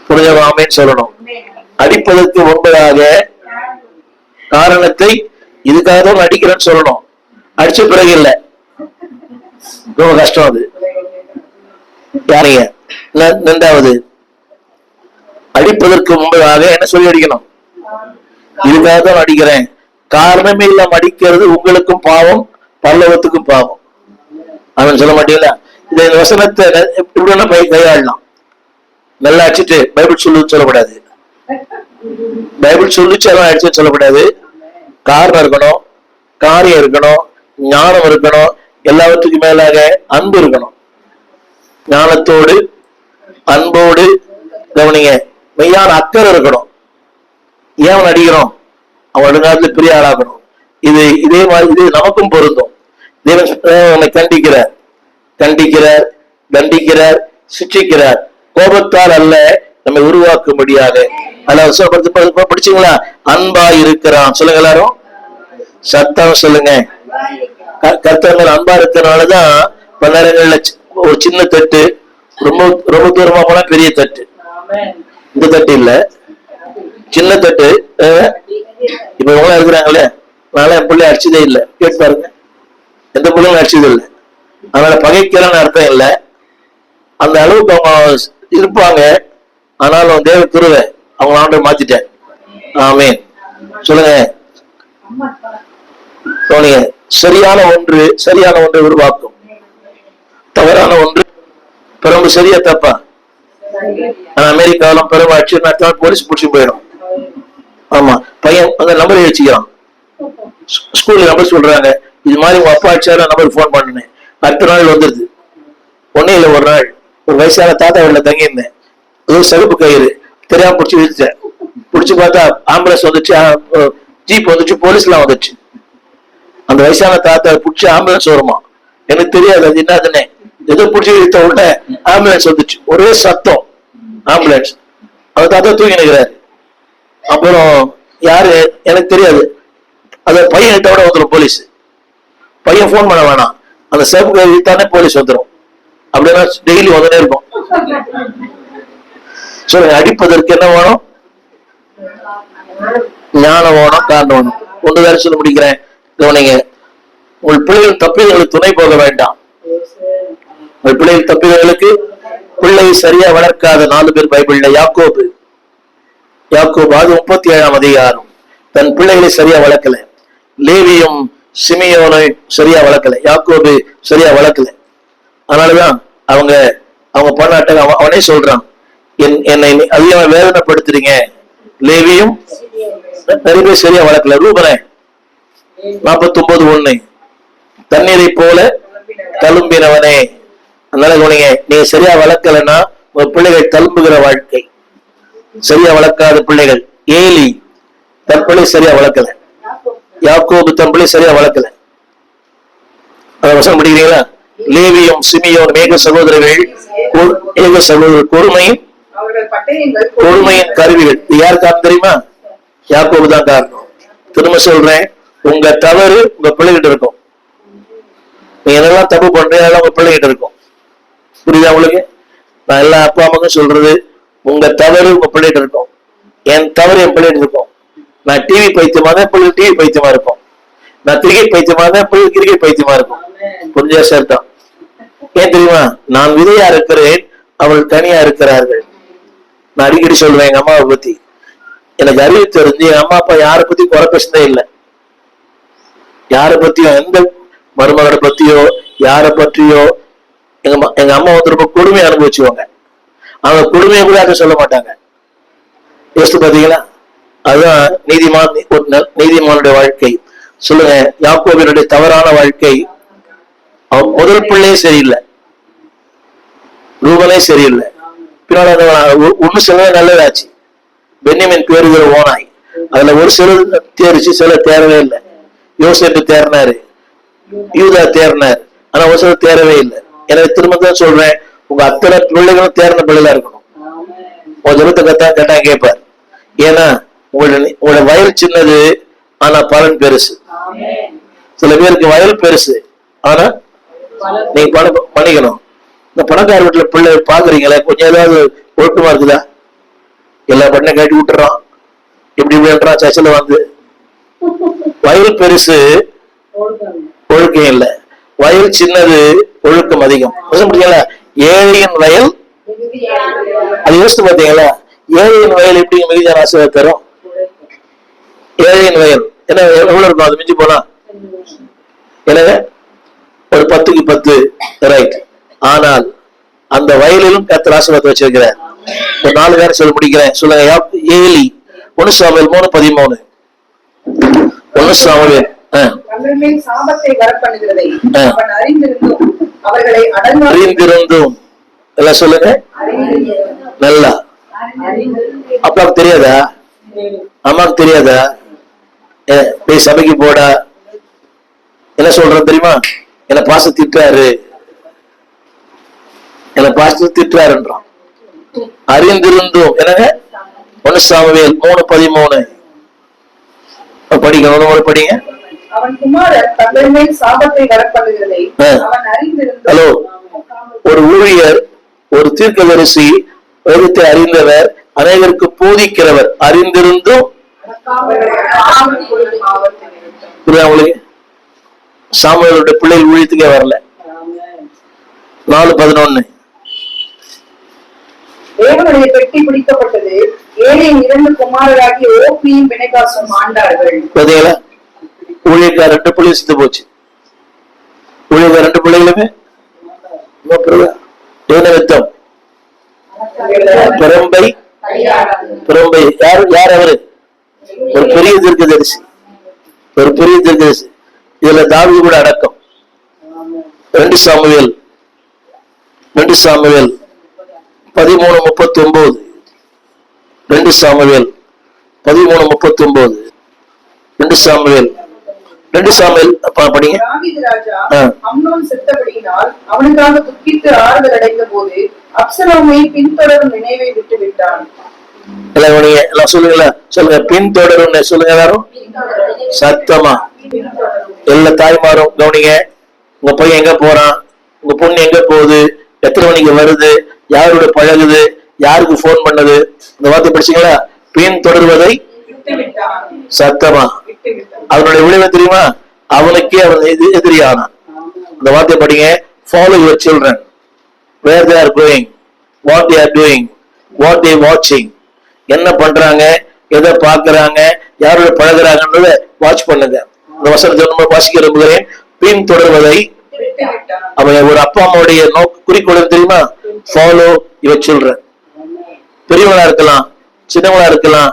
புரிஞ்சவாமேன்னு சொல்லணும். அடிப்பதற்கு முன்பதாக காரணத்தை, இதுக்காக தான் அடிக்கிறேன்னு சொல்லணும். அடிச்ச பிறகு இல்ல, ரொம்ப கஷ்டம் அது. யாரைய 2வது, அடிப்பதற்கு முன்பதாக என்ன சொல்லி அடிக்கணும்? இதுக்காக தான் அடிக்கிறேன், காரணமே இல்லாம அடிக்கிறது உங்களுக்கும் பாவம், பரலோகத்துக்கும் பாவம். அவன் சொல்ல மாட்டீங்களா? இந்த வசனத்தை இப்படி கையாளலாம். நல்லா அடிச்சுட்டு பைபிள் சொல்லுன்னு சொல்லக்கூடாது. பைபிள் சொல்லிச்சாலும் அடிச்சுன்னு சொல்லக்கூடாது. காரணம் இருக்கணும், காரியம் இருக்கணும், ஞானம் இருக்கணும், எல்லாவற்றுக்கும் மேலாக அன்பு இருக்கணும். ஞானத்தோடு அன்போடு கவனிங்க, மெய்யான அக்கறை இருக்கணும். ஏன் அவன் அடிக்கிறோம்? அவன் அடுங்காலத்துல பெரிய ஆளாகணும். இதே மாதிரி இது நமக்கும் பொருந்தும். தேவன் அவனை கண்டிக்கிறார், தண்டிக்கிறார், சிக்ஷிக்கிறார். கோபத்தால் அல்ல, நம்மை உருவாக்கும்படியாக. படிச்சீங்களா? அன்பா இருக்கிறான். சொல்லுங்க எல்லாரும், சத்தம் சொல்லுங்க. கர்த்தர் மேல அன்பா இருக்கிறனாலதான் பல நேரங்கள்ல ஒரு சின்ன தட்டு ரொம்ப ரொம்ப தூரமா போனா பெரிய தட்டு. இந்த தட்டு இல்ல, சின்ன தட்டு. இப்ப இவங்க இருக்கிறாங்களே, நானும் என் பிள்ளை அடிச்சதே இல்லை. கேட்டு பாருங்க, எந்த பிள்ளைங்களும் அடிச்சது இல்லை. அதனால பகைக்கிறன்னு அர்த்தம் இல்லை. அந்த அளவுக்கு அவங்க இருப்பாங்க. ஆனாலும் தேவ கிருபை அவங்க ஆண்டை மாத்திட்டேன். ஆமென் சொல்லுங்க. சரியான ஒன்று உருவாக்கும், தவறான ஒன்று பிறகு சரியா தப்பா? அமெரிக்காவிலும் பிறகு அடிச்சு போலீஸ் பிடிச்சி போயிடும். ஆமா, பையன் அந்த நம்பர் வச்சுக்கிறான். ஸ்கூல்ல நம்பர் சொல்றாங்க, இது மாதிரி உங்க அப்பா அடிச்சாலும் நம்பருக்கு போன் பண்ணுனேன். அடுத்த நாள் வந்துருது. ஒன்னே இல்லை, ஒரு நாள் ஒரு வயசான தாத்தா வீட்டுல தங்கியிருந்தேன். ஏதோ சகுப்பு கயிறு தெரியாம பிடிச்சி விழுத்தேன். பிடிச்சி பார்த்தா ஆம்புலன்ஸ் வந்துச்சு, ஜீப் வந்துச்சு, போலீஸ்லாம் வந்துச்சு. அந்த வயசான தாத்தா பிடிச்சி ஆம்புலன்ஸ் வருமா எனக்கு தெரியாது, அது என்னதுன்னு. ஏதோ பிடிச்சி இழுத்த உடனே ஆம்புலன்ஸ் வந்துச்சு. ஒரே சத்தம், ஆம்புலன்ஸ். அந்த தாத்தா தூங்கி நிற்கிறாரு. அப்புறம் யாரு எனக்கு தெரியாது. அத பையன் இழுத்தோட வந்துடும் போலீஸ். பையன் போன் பண்ண வேணாம், அந்த சகுப்பு இழுத்தானே போலீஸ் வந்துடும். அப்படின்னா டெய்லி வந்துட்டே இருக்கும். சொல்லுங்க, அடிப்பதற்கு என்ன வேணும்? ஞானம் வேணும், காரணம் வேணும். ஒன்று வேற சொல்ல முடிக்கிறேன், கவனிங்க. உங்கள் பிள்ளைகள் தப்பிதங்களுக்கு துணை போக வேண்டாம். உங்கள் பிள்ளைகள் தப்பிதங்களுக்கு பிள்ளையை சரியா வளர்க்காத 4 பேர் பைபிள்ல. யாக்கோபு அது 37ஆம் அதிகாரம். தன் பிள்ளைகளை சரியா வளர்க்கல. லேவியும் சிமியோனை சரியா வளர்க்கல, யாக்கோபு சரியா வளர்க்கல. அதனாலதான் அவங்க பண்ணாட்ட அவனே சொல்றான், என்னை அதிகமா வேதனைப்படுத்துறீங்க. லேவியும் நிறைய பேர் சரியா வளர்க்கல. ரூபனே 49:1, தண்ணீரை போல தழும்பினவனே. அதனால கவனிங்க, நீங்க சரியா வளர்க்கலன்னா உங்க பிள்ளைகள் தழும்புகிற வாழ்க்கை. சரியா வளர்க்காத பிள்ளைகள். ஏலி தன் பிள்ளை சரியா வளர்க்கல, யாக்கோபு தன் பிள்ளை சரியா வளர்க்கல. அதை வசனம் படிக்கிறீங்களா? லேவியும் சிமியோன் ஏக சகோதரர்கள், கொடுமையின் கருவிகள். யார் காரணம் தெரியுமா? யாக்கோபு தான் காரணம். திரும்ப சொல்றேன், உங்க தவறு உங்க பிள்ளைகிட்ட இருக்கும். நீ என்னெல்லாம் தப்பு பண்றீங்க அதெல்லாம் உங்க பிள்ளைகிட்ட இருக்கும். புரியுதா உங்களுக்கு? நான் எல்லா அப்பா அம்மாக்கும் சொல்றது, உங்க தவறு உங்க பிள்ளைகிட்ட இருக்கும். என் தவறு என் பிள்ளைகிட்ட இருக்கும். நான் டிவி பைத்தியமா தான் பிள்ளை டிவி பைத்தியமா இருக்கும். நான் கிரிக்கெட் பைத்தியமா தான் பிள்ளை கிரிக்கெட் பைத்தியமா இருக்கும். புரிஞ்சா சேர்த்தான். ஏன் தெரியுமா? நான் விதையா இருக்கிறேன், அவள் தனியா இருக்கிறார்கள். நான் அடிக்கடி சொல்றேன் எங்க அம்மாவை பத்தி. எனக்கு அறிவு தெரிஞ்சு எங்க அம்மா அப்பா யாரை பத்தி குறை பேசுனதே இல்லை. யாரை பத்தியோ, எந்த மருமகளை பத்தியோ யாரை பற்றியோ எங்க அம்மா வந்து ரொம்ப கொடுமையை அனுபவிச்சுவாங்க. அவங்க கொடுமையை கூட யாரும் சொல்ல மாட்டாங்க. யோசித்து பாத்தீங்களா? அதுதான் நீதிமானுடைய வாழ்க்கை. சொல்லுங்க, யாக்கோபினுடைய தவறான வாழ்க்கை. அவன் முதல் பிள்ளையே சரியில்லை, ரூபனே சரியில்லை. பின்னால ஒண்ணு சில நல்லதாச்சு. பென்யமின் பேருகிற ஓனாய், அதுல ஒரு சிலர் தேர்ச்சி, சிலர் தேரவே இல்லை. யோசேப்பு தேர்னாரு, யூதா தேர்னார், ஆனா ஒரு சிலர் தேரவே இல்லை. எனக்கு திரும்ப தான் சொல்றேன், உங்க அத்தனை பிள்ளைகளும் தேர்ந்த பிள்ளைகளா இருக்கணும். உங்க ஜபத்தை கேட்டா கேட்பார். ஏன்னா உங்களோட வயல் சின்னது, ஆனா பலன் பெருசு. சில பேருக்கு வயல் பெருசு, ஆனா நீங்க பணம் பண்ணிக்கணும். இந்த பணக்கார வீட்டுல பிள்ளை பாக்குறீங்களே, கொஞ்சம் ஏதாவது ஒழுக்கமா இருக்குதா? எல்லா பண்ண கட்டி விட்டுறான், இப்படி இப்படின்றான். சர்ச்சில் வந்து வயல் பெருசு, ஒழுக்கம் இல்லை. வயல் சின்னது, ஒழுக்கம் அதிகம். ஏழையின் வயல், அது யோசிச்சு பார்த்தீங்களா? ஏழையின் வயல் எப்படி மிகுதியான ஆசீர்வாதம் தரும்? ஏழையின் வயல் என்ன எவ்வளவு இருக்கும்? அது மிஞ்சி போனா எனவே ஒரு 10க்கு 10, ரைட். ஆனால் அந்த வயலிலும் கர்த்தர் ஆசீர்வாதத்தை வச்சிருக்கிறார். ஒரு 4 பேரை சொல்ல முடிக்கிறேன். சொல்லுங்க. Eli 1 Samuel 3:13. 1 சாமுவேல் அறிந்திருந்தும் எல்லாம் சொல்லுங்க நல்லா. அப்பாவுக்கு தெரியாதா? அம்மாவுக்கு தெரியாதா? போய் சபைக்கு போடா, என்ன சொல்றேன் தெரியுமா? என்ன பாச திட்டாரு, என்ன பாச திட்டாருன்றான். அறிந்திருந்தும் என்னங்க? 1 சாமுவேல் 3:13 படிக்கணும். படிங்க. ஹலோ, ஒரு ஊழியர், ஒரு தீர்க்கதரிசி, வேதத்தை அறிந்தவர், அனைவருக்கு போதிக்கிறவர், அறிந்திருந்தும் சாமுவேலுடைய பிள்ளைகள் ஊழியத்துக்கே வரல. 4:11 தேவனுடைய பெட்டி பிடிக்கப்பட்டது. ஏழையின் 2 குமாரராகிய ஓப்னியும் பினெகாசும் ஆண்டார்கள். ஊழியக்கார 2 பிள்ளைகள் செத்து போச்சு. ஊழியக்கார 2 பிள்ளைகளுமே நிமித்தம் பிரம்பை யார் அவரு? ஒரு பெரிய தீர்க்கதரிசி, ஒரு பெரிய தீர்க்கதரிசி. இதுல தாவீது கூட அடக்கம். 2 சாமுவேல் 13:39. 2 சாமுவேல் 13:39. 2 சாமுவேல் படிங்க. தாவீது ராஜா அம்னோன் செத்தபடியினால் அவனுக்காக துக்கித்து ஆறுதல் அடைந்த போது அப்சலோமை பின்தொடரும் நினைவை விட்டு விட்டான். எல்லாம் சொல்லுங்க. பின்தொடரும் சொல்லுங்க எல்லாரும் சத்தமா. எல்லா தாய்மாரும் கவனிங்க. உங்க பையன் எங்க போறான், உங்க பொண்ணு எங்க போகுது, எத்தனை மணிக்கு வருது, யாரோட பழகுது, யாருக்கு போன் பண்ணது, இந்த வார்த்தை படிச்சீங்களா? பின் தொடர்வதை சத்தமா. அவனுடைய விளைவு தெரியுமா? அவனுக்கே அவன் எதிரியானான். இந்த வார்த்தை படிங்க. Follow your children where they are going, what they are doing, what they watching. என்ன பண்றாங்க, எதை பாக்குறாங்க, யாரோட பழகுறாங்கன்றத வாட்ச் பண்ணுங்க. இந்த வசனத்தை வாசிக்க விரும்புகிறேன். பின் தொடர்வதை. அவன் ஒரு அப்பா அம்மாவுடைய குறிக்கோள் தெரியுமா? Follow your children. பெரியவங்களா இருக்கலாம், சின்னவங்களா இருக்கலாம்.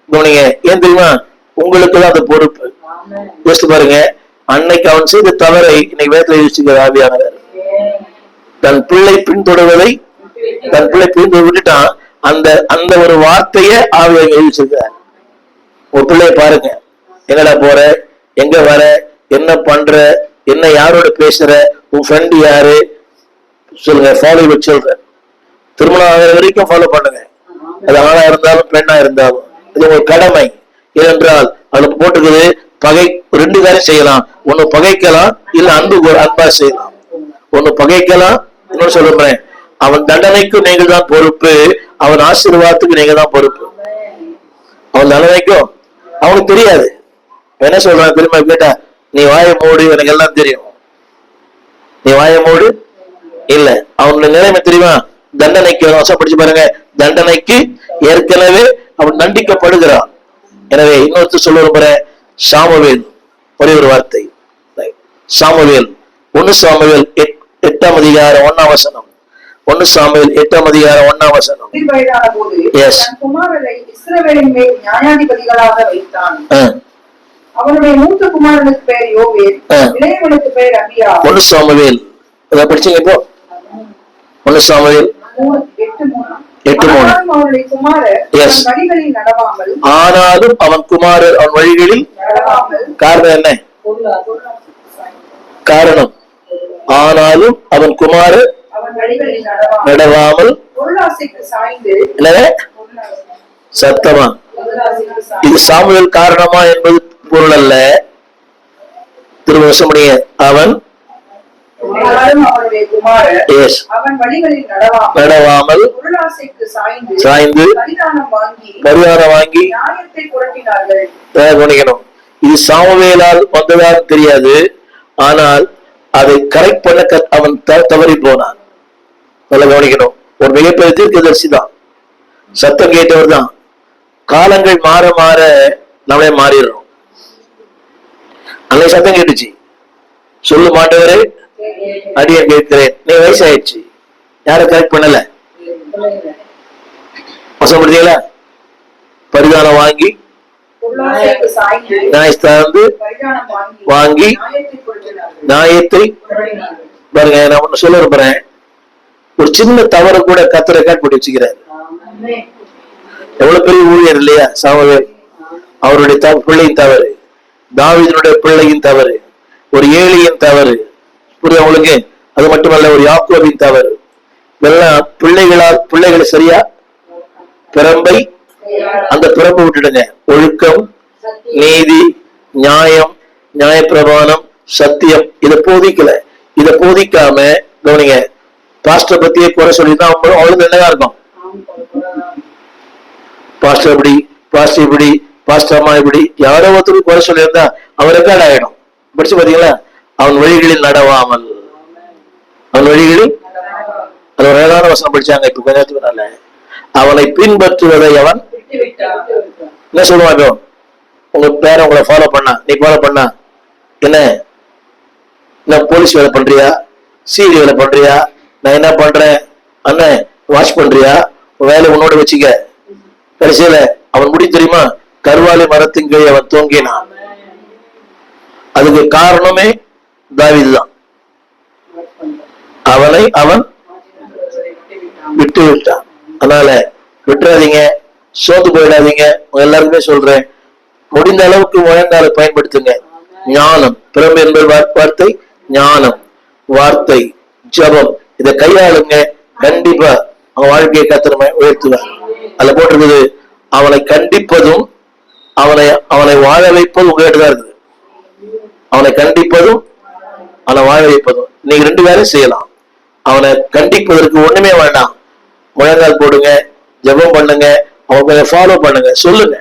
கவனிங்க. ஏன் தெரியுமா? உங்களுக்கு தான் அந்த பொறுப்பு. யோசிச்சு பாருங்க. அன்னைக்கு அவன் செய்த தவறை இன்னைக்கு வேதத்துல யோசிக்கிற ஆவியானவர். தன் பிள்ளை பின்தொடர்வதை, தன் பிள்ளை பின்தொடர் விட்டுட்டான். அந்த ஒரு வார்த்தைய ஆவியாக யோசிச்சிருக்கிறார். ஒரு பிள்ளைய பாருங்க. எங்கடா போற, எங்க வர, என்ன பண்ற, என்ன யாரோட பேசுற, உன் ஃப்ரெண்ட் யாரு, சொல்லுங்க. Follow your children. திருமணம் ஆகிற வரைக்கும் ஃபாலோ பண்ணுங்க. அது ஆணா இருந்தாலும் பெண்ணா இருந்தாலும் இது ஒரு கடமை. ஏனென்றால் அதுல போட்டுக்குது பகை. 2 காரியம் செய்யலாம். ஒண்ணு பகைக்கலாம், இல்ல அன்பா செய்யலாம். ஒண்ணு பகைக்கலாம், இன்னொன்னு சொல்றேன். அவன் தண்டனைக்கும் நீங்க தான் பொறுப்பு, அவன் ஆசீர்வாதத்துக்கு நீங்க தான் பொறுப்பு. அவன் தண்டனைக்கும் அவனுக்கு தெரியாது. என்ன சொல்றான் திரும்ப கேட்டா, நீ வாய மூடு, எனக்கு எல்லாம் தெரியும், நீ வாய மூடு. இல்ல, அவனுடைய நிலைமை தெரியுமா? தண்டனைக்கு வசப்படிச்சு பாருங்க. தண்டனைக்கு ஏற்கனவே அவன் தண்டிக்கப்படுகிறான். எனவே இன்னொருத்தர் சொல்ல விரும்புறேன். சாமுவேல் ஒரே ஒரு வார்த்தை. சாமுவேல் 1 சாமுவேல் 8ஆம் அதிகாரம் 1ஆம் வசனம். 1 சாமுவேல் 8ஆம் அதிகாரம் 1ஆம் வசனம். எஸ். குமாரரை இஸ்ரவேலின் மேல் நியாயாதிபதிகளாக வைத்தான். அவனுடைய மூத்த குமாரனுக்கு பெயர் யோவேல், இளையவனுக்கு பெயர் அபியா. 1 சாமுவேல் இத படிச்சீங்க இப்போ? 1 சாமுவேல் 8:3. ஆனாலும் அவன் குமாரர் அவன் வழிகளில். காரணம் என்ன? காரணம் ஆனாலும் அவன் குமாரர் நடவாமல் சத்தமா. இது சாமுவேல் காரணமா என்பது பொருள் அல்ல. திருவசமுடைய அவன் நடவாமல் சாய்ந்து பரிதானம் வாங்கி கவனிக்கணும். இது சாமுவேலால் வந்ததாக தெரியாது, ஆனால் அதை கரெக்ட் பண்ண அவன் தவறி போனான். நல்லா கவனிக்கணும். ஒரு மிகப்பெரிய தீர்க்கதரிசி தான், சத்தம் கேட்டவர் தான். காலங்கள் மாற மாற நம்மளே மாறிடுறோம். அன்னைக்கு சத்தம் கேட்டுச்சு, சொல்லு மாட்டவரே அடியேன் கேட்கிறேன். நீ வயசாயிடுச்சு, யார கரெக்ட் பண்ணல, வசப்படுத்தீங்களா? பரிதானம் வாங்கி நியாயஸ்தாந்து வாங்கி நியாயத்தை பாருங்க. நான் ஒண்ணு சொல்ல விரும்புறேன். ஒரு சின்ன தவறு கூட கர்த்தர் ரெக்கார்ட் பண்ணி வச்சுக்கிறார். எவ்வளவு பெரிய ஊழியர் இல்லையா சாமுவேல்? அவருடைய பிள்ளையின் தவறு, தாவீதினுடைய பிள்ளையின் தவறு, ஒரு ஏலியின் தவறு, புரியுது உங்களுக்கு? அது மட்டுமல்ல, ஒரு யாக்கோபின் தவறு. இதெல்லாம் பிள்ளைகளை சரியா பிறம்பை அந்த பிறம்பை விட்டுடுங்க. ஒழுக்கம், நீதி, நியாயம், நியாயப்பிரமாணம், சத்தியம், இதை போதிக்கல. இதை போதிக்காம கவனிங்க, பாஸ்டர் பத்தியே குறை சொல்லிதான் அவங்களுக்கு என்னதான் இருக்கும். பாஸ்டர் இப்படி, பாஸ்டர் இப்படி, பாஸ்டர் அம்மா இப்படி, யாரோ ஒருத்தருக்கு குறை சொல்லியிருந்தா அவன் ரெக்கார்ட் ஆயிடும். படிச்சு பாத்தீங்களா? அவன் வழிகளில் நடவாமல், அவன் வழிகளில், அது ஒரு அழகான வசனம் படிச்சாங்க இப்ப கொஞ்ச நேரத்துக்கு முன்னால. அவனை பின்பற்றுவதை அவன் என்ன சொல்லுவாங்க? உங்க பேர உங்களை ஃபாலோ பண்ணா, நீ ஃபாலோ பண்ணா என்ன போலீஸ் வேலை பண்றியா, சிடி வேலை பண்றியா, நான் என்ன பண்றேன் அண்ணன் வாட்ச் பண்றியா, வேலை உன்னோட வச்சுக்க. கடைசியில அவன் முடி தெரியுமா? கருவாலி மரத்தின் கீழ் அவன் தூங்கினான். அதுக்கு காரணமே தாவீதுதான். அவனை அவன் விட்டு விட்டான். அதனால விட்டுறாதீங்க, சோர்ந்து போயிடாதீங்க. எல்லாருக்குமே சொல்றேன், முடிந்த அளவுக்கு முழங்காலை பயன்படுத்துங்க. ஞானம், பிறம்பு என்பது வார்த்தை, ஞானம், வார்த்தை, ஜபம், இதை கையாளுங்க. கண்டிப்பா அவன் வாழ்க்கையை கர்த்தர் உயர்த்துவார். அதுல போட்டிருக்குது, அவனை கண்டிப்பதும் அவனை வாழ வைப்பதும் உங்ககிட்டதான் இருக்குது. அவனை கண்டிப்பதும் அவனை வாழ வைப்பதும். நீங்க ரெண்டு பேரும் செய்யலாம். அவனை கண்டிப்பதற்கு ஒண்ணுமே வேண்டாம், முழங்கால் போடுங்க, ஜெபம் பண்ணுங்க, அவன் கொஞ்சம் ஃபாலோ பண்ணுங்க, சொல்லுங்க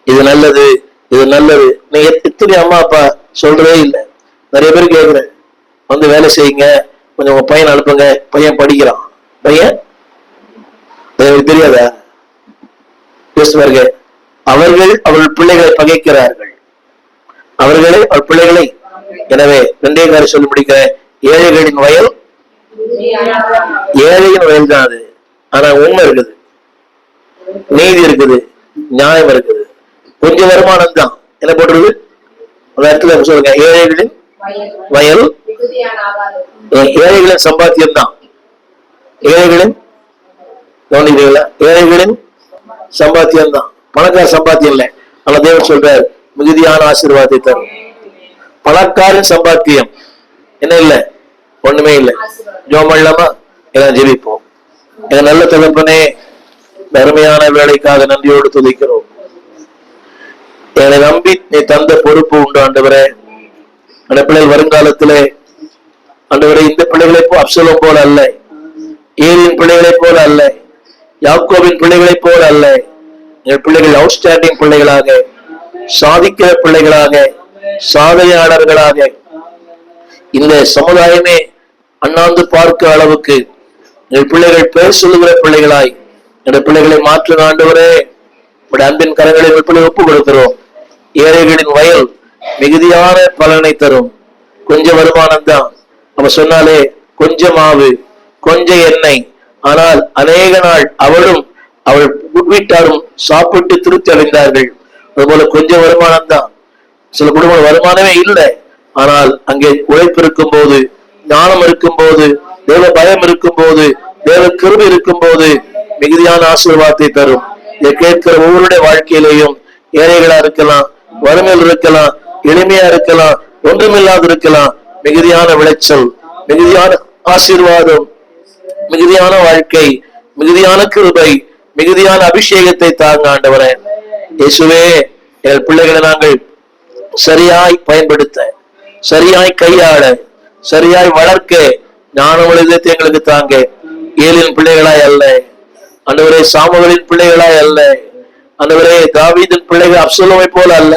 இது நல்லது, இது நல்லது. நீங்க எத்தனை அம்மா அப்பா சொல்றதே இல்லை. நிறைய பேர் கேட்கிறேன், வந்து வேலை செய்யுங்க, கொஞ்சம் உங்க பையன் அனுப்புங்க. பையன் படிக்கிறான், பையன் தெரியாதா? அவர்கள் அவர்கள் பிள்ளைகளை பகைக்கிறார்கள், அவர்கள் பிள்ளைகளை. எனவே ரெண்டே காரியம் சொல்லி முடிக்கிறேன். ஏழைகளின் வயல், ஏழையின் வயல் தான் அது. ஆனா உண்மை இருக்குது, நீதி இருக்குது, நியாயம் இருக்குது. கொஞ்சம் வருமானம் தான் என்ன போடுறது அந்த இடத்துல சொல்லுங்க. ஏழைகளின் வயல், ஏழைகளின் சம்பாத்தியம் தான். ஏழைகளின் கவனிக்கிறீங்களா? ஏழைகளின் சம்பாத்தியம் தான், பணக்கார சம்பாத்தியம் இல்லை. ஆனா தேவன் சொல்றார், மிகுதியான ஆசீர்வாதத்தை தரும். பணக்காரன் சம்பாத்தியம் என்ன இல்லை, ஒண்ணுமே இல்லை. ஜோம் இல்லாம எல்லாம் ஜெபிப்போம். எங்க நல்ல தகப்பனே, அருமையான வேலைக்காக நன்றியோடு துதிக்கிறோம். என்னை நம்பி நீ தந்த பொறுப்பு உண்டு ஆண்டவரே. அந்த பிள்ளைகள் வருங்காலத்திலே ஆண்டவரே, இந்த பிள்ளைகளை அப்சலோம் போல அல்ல, ஏலியின் பிள்ளைகளை போல அல்ல, யாக்கோபின் பிள்ளைகளை போல அல்ல. என் பிள்ளைகள் அவுட்ஸ்டாண்டிங் பிள்ளைகளாக, சாதிக்கிற பிள்ளைகளாக, சாதனையாளர்களாக, இந்த சமுதாயமே அண்ணாந்து பார்க்க அளவுக்கு என் பிள்ளைகள் பெயர் சொல்லுகிற பிள்ளைகளாய் என் பிள்ளைகளை மாற்று ஆண்டவரே. அன்பின் கரங்களை ஒப்பு கொடுக்கிறோம். ஏழைகளின் வயல் மிகுதியான பலனை தரும். கொஞ்சம் வருமானம் தான், நம்ம சொன்னாலே கொஞ்சம் மாவு, கொஞ்சம் எண்ணெய், ஆனால் அநேக நாள் அவளும் அவள் வீட்டாரும் சாப்பிட்டு திருப்தி அடைந்தார்கள். அதுபோல கொஞ்சம் வருமானம் தான். சில குடும்ப வருமானமே இல்லை, ஆனால் அங்கே உழைப்பு இருக்கும் போது, ஞானம் இருக்கும் போது, தேவ பயம் இருக்கும் போது, தேவ கிருபை இருக்கும் போது மிகுதியான ஆசீர்வாதத்தை தரும். இதை கேட்கிற ஒவ்வொருடைய வாழ்க்கையிலையும் ஏழைகளா இருக்கலாம், வறுமையில் இருக்கலாம், எளிமையா இருக்கலாம், ஒன்றுமில்லாது இருக்கலாம், மிகுதியான விளைச்சல், மிகுதியான ஆசீர்வாதம், மிகுதியான வாழ்க்கை, மிகுதியான கிருபை, மிகுதியான அபிஷேகத்தை தாங்க ஆண்டவரே. இயேசுவே, எங்கள் பிள்ளைகளை நாங்கள் சரியாய் பயன்படுத்த, சரியாய் கையாள, சரியாய் வளர்க்க ஞானமுள்ள இதயத்தை எங்களுக்கு தாங்க. ஏலின் பிள்ளைகளாய் அல்ல ஆண்டவரே, சாமுவேலின் பிள்ளைகளாய் அல்ல ஆண்டவரே, தாவீதின் பிள்ளைகள் அப்சலோமை போல அல்ல,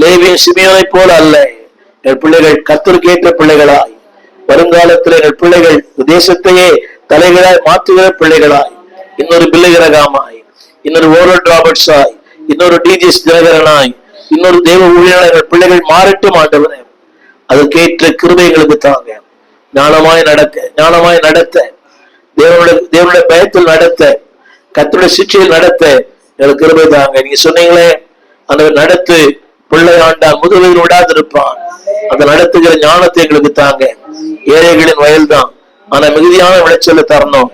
லேவியின் சிமியோனை போல அல்ல. எங்கள் பிள்ளைகள் கர்த்தருக்கு ஏற்ற பிள்ளைகளாய், வருங்காலத்தில் எங்கள் பிள்ளைகள் தேசத்தையே தலைகளாய் மாற்றுகிற பிள்ளைகளாய், இன்னொரு பிள்ளைகரகாமாய், இன்னொரு ஓரல் ராபர்ட்ஸாய், இன்னொரு டிஜிஎஸ் தினகரனாய், இன்னொரு தேவ ஊழியராய் எங்கள் பிள்ளைகள் மாறட்டும் ஆண்டவரே. அதற்கேற்ற கிருபை எங்களுக்கு தாங்க. ஞானமாய் நடத்த, தேவனுடைய பயத்தில் நடத்த, கர்த்தருடைய சிட்சையில் நடத்த எங்களுக்கு கிருபை தாங்க. நீங்க சொன்னீங்களே, அந்த நடத்து பிள்ளை ஆண்டால் முதுகில் விடாதிருப்பான். அந்த நடத்துகிற ஞானத்தை எங்களுக்கு தாங்க. ஏழைகளின் வயல் தான், ஆனா மிகுதியான விளைச்சலை தரணும்.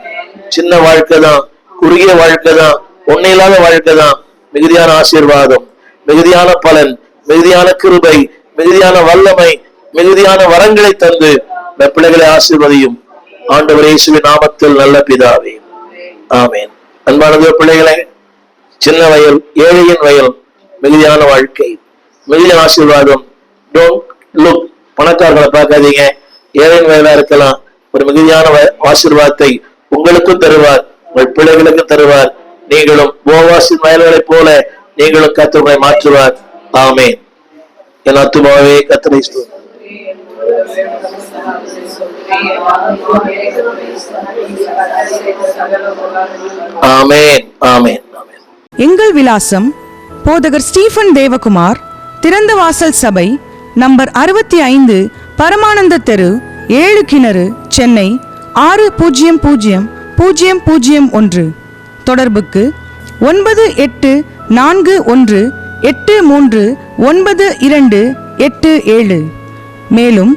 சின்ன வாழ்க்கை தான், குறுகிய வாழ்க்கை தான், ஒன்னும் இல்லாத வாழ்க்கை தான். மிகுதியான ஆசீர்வாதம், மிகுதியான பலன், மிகுதியான கிருபை, மிகுதியான வல்லமை, மிகுதியான வரங்களை தந்து இந்த பிள்ளைகளை ஆசீர்வதியும் ஆண்டவர் இயேசுவின் நாமத்தில் நல்ல பிதாவே, ஆமேன். அன்பானது பிள்ளைகளே, சின்ன வயல், ஏழையின் வயல், மிகுதியான வாழ்க்கை, மிகுதியான ஆசீர்வாதம். டோன்ட் லுக், பணக்காரர்களை பார்க்காதீங்க. ஏழையின் வயலா இருக்கலாம். ஒரு மிகுதியான ஆசீர்வாதத்தை உங்களுக்கும் தருவார், உங்கள் பிள்ளைகளுக்கும் தருவார். நீங்களும் போவாசின் வயல்களை போல நீங்களும் கர்த்தரை மாற்றுவார். ஆமேன். என் ஆத்துமாவே கர்த்தரை ஸ்தோத்திரி. ஆமேன், ஆமேன், ஆமேன். எங்கள் விலாசம் போதகர் ஸ்டீபன் தேவகுமார், திறந்த வாசல் சபை, நம்பர் 65, பரமானந்த தெரு, 7 கிணறு, சென்னை 600001. தொடர்புக்கு 9841839287. மேலும்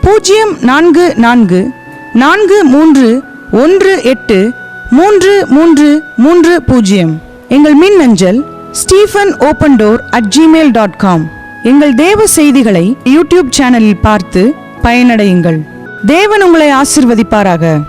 044431833330. எங்கள் மின்னஞ்சல் stephenopendor@gmail.com. எங்கள் தேவ செய்திகளை யூடியூப் சேனலில் பார்த்து பயனடையுங்கள். தேவன் உங்களை ஆசீர்வதிப்பாராக.